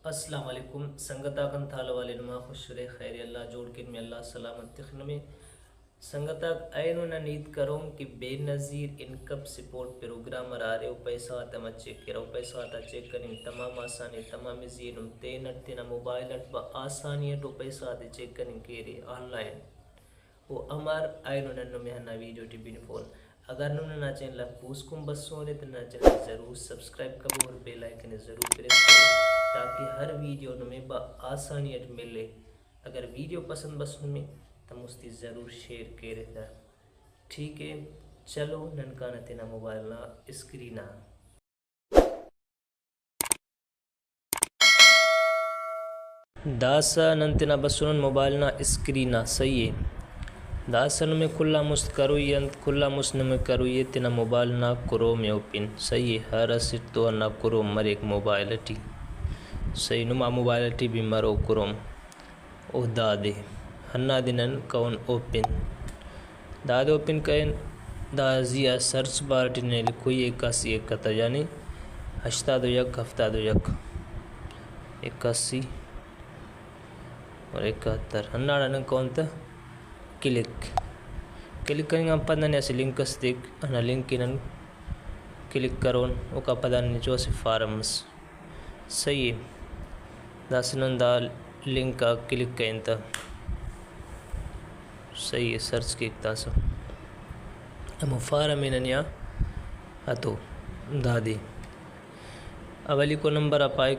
السلام علیکم سنگتا کن تھال والے نما خوش رے خیر اللہ جوڑ کن میں اللہ سلامت تخن میں سنگتا اینو نید کروں کہ بے نظیر انکم سپورٹ پروگرام رارے او پیسہ آتا چیک کرو پیسہ آتا چیک کریں تمام آسانی تمام زینم تینٹ تینا موبائلٹ با آسانیت او پیسہ آتے چیک کریں کیرے آن لائن او امار اینو ننو میں ہنا ویڈیو ٹی بین فون اگر نمنا نا چینل پوس کم بس سونے تو نا چینل ضرور سبسکرائب کرو اور بیل آئیکن ضرور پریس کرو تاکہ ہر ویڈیو نمیں با آسانیت ملے. اگر ویڈیو پسند بس نمیں تو مستی ضرور شیئر کے رہتا. ٹھیک ہے چلو ننکانا تینا موبائل نا اسکرینا داسا ننتنا بسنن موبائل نا اسکرینا صحیح ہے. داسن میں کلا مست کروئی انت کلا مسن میں کروئی تینا موبائل نا کروم اوپن صحیح ہے. ہر اسٹ تو نا کروم مر ایک موبائل ٹی صحیح نما موبائل ٹی بھی مرو کروم او دادے ہنا دنن کون اوپن دادے اوپن کہیں دازیا سرچ بار ٹی نے لکھوئی 8171 یعنی 81 81 اور 71 ہنا ڈنن کون تا کلک کریں گا پدن ایسے لنکس دیکھ انا لنک انن کلک کرون او کا پدن جو سے فارمس صحیح ہے. داسنن دا لنک کا کلک کریں تا صحیح ہے سرچ کی اکتاسا امو فارم انن یا اتو دادے اولی کو نمبر اپائے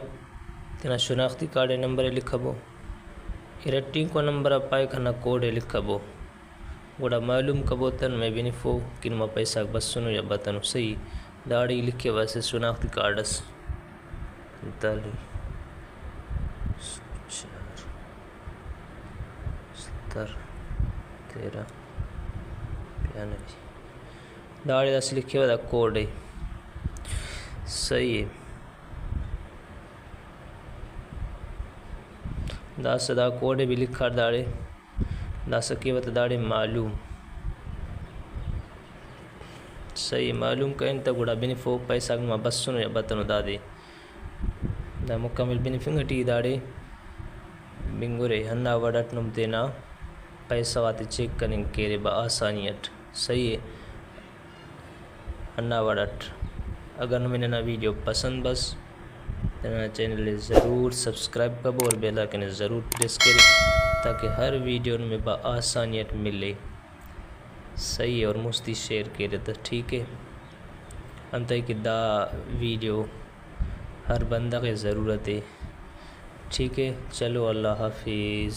تینا شناختی کارڈ نمبر لکھا بو ارٹین کو نمبر اپائے کھنا کوڈ لکھا بو گوڑا معلوم کبو تن میں بینفو کنما پیسہ بس سنو یا بتنو صحیح داڑی لکھے واسے شناختی کارڈس داڑی 13 داڑی دس لکھے والا کوڈ ہے صحیح ہے. داس دا کوڈ بھی لکھا داڑے داس کی وقت داڑے معلوم صحیح معلوم کہیں تا گوڑا بینفو پیسہ گما بس سنو یا بتنو دادے دا مکمل بینفنگ ٹی داڑے بنگورے ہنا وڈٹ نم دینا پیسہ واتے چیک کریں کیرے با آسانیت صحیح ہے ہنا وڈٹ. اگر نمیں ویڈیو پسند بس تینا چینل ضرور سبسکرائب کرو اور بیل آئیکن ضرور پریس کریں تاکہ ہر ویڈیو میں با آسانیت ملے صحیح ہے اور مستی شیئر کے رہتا. ٹھیک ہے انتا ہے کہ دا ویڈیو ہر بندہ کے ضرورت ہے. ٹھیک ہے چلو اللہ حافظ.